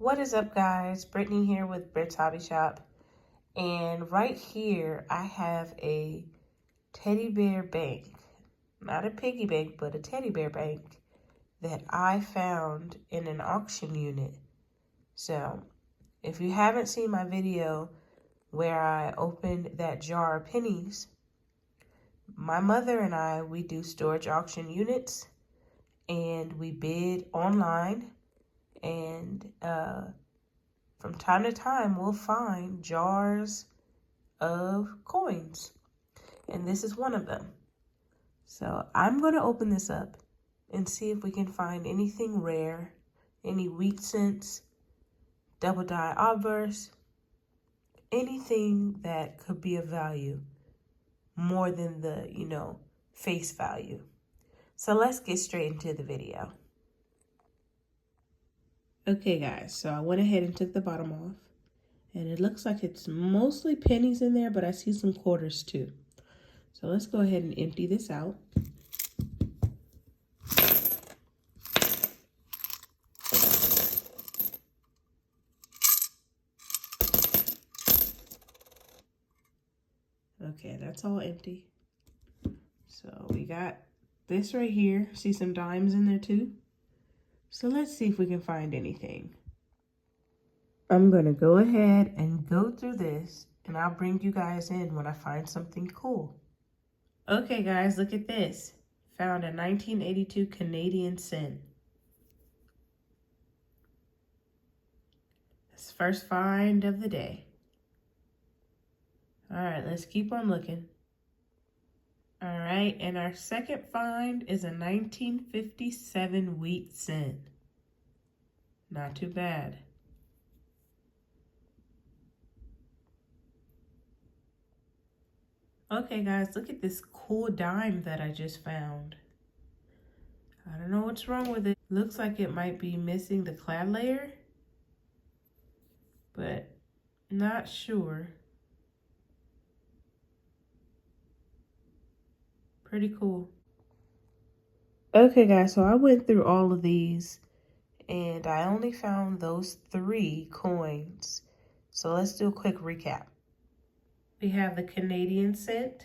What is up, guys? Brittany here with Britt's Hobby Shop. And right here, I have a teddy bear bank. Not a piggy bank, but a teddy bear bank that I found in an auction unit. So, if you haven't seen my video where I opened that jar of pennies, my mother and I, we do storage auction units, and we bid online, and from time to time we'll find jars of coins, and this is one of them. So I'm going to open this up and see if we can find anything rare, any wheat cents, double die obverse, anything that could be of value more than the, face value. So let's get straight into the video. Okay, guys, so I went ahead and took the bottom off, and it looks like it's mostly pennies in there, but I see some quarters too. So let's go ahead and empty this out. Okay, that's all empty. So we got this right here. See some dimes in there too. So let's see if we can find anything. I'm going to go ahead and go through this, and I'll bring you guys in when I find something cool. Okay, guys, look at this. Found a 1982 Canadian cent. That's the first find of the day. All right, let's keep on looking. All right, and our second find is a 1957 wheat cent. Not too bad. Okay, guys, look at this cool dime that I just found. I don't know what's wrong with it. Looks like it might be missing the clad layer, but not sure. Pretty cool. Okay, guys, so I went through all of these, and I only found those 3 coins. So let's do a quick recap. We have the Canadian cent,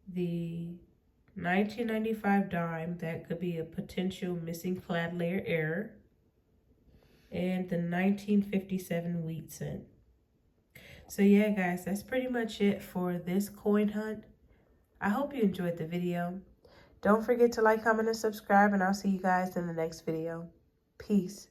the 1995 dime that could be a potential missing clad layer error, and the 1957 wheat cent. So yeah, guys, that's pretty much it for this coin hunt. I hope you enjoyed the video. Don't forget to like, comment, and subscribe, and I'll see you guys in the next video. Peace.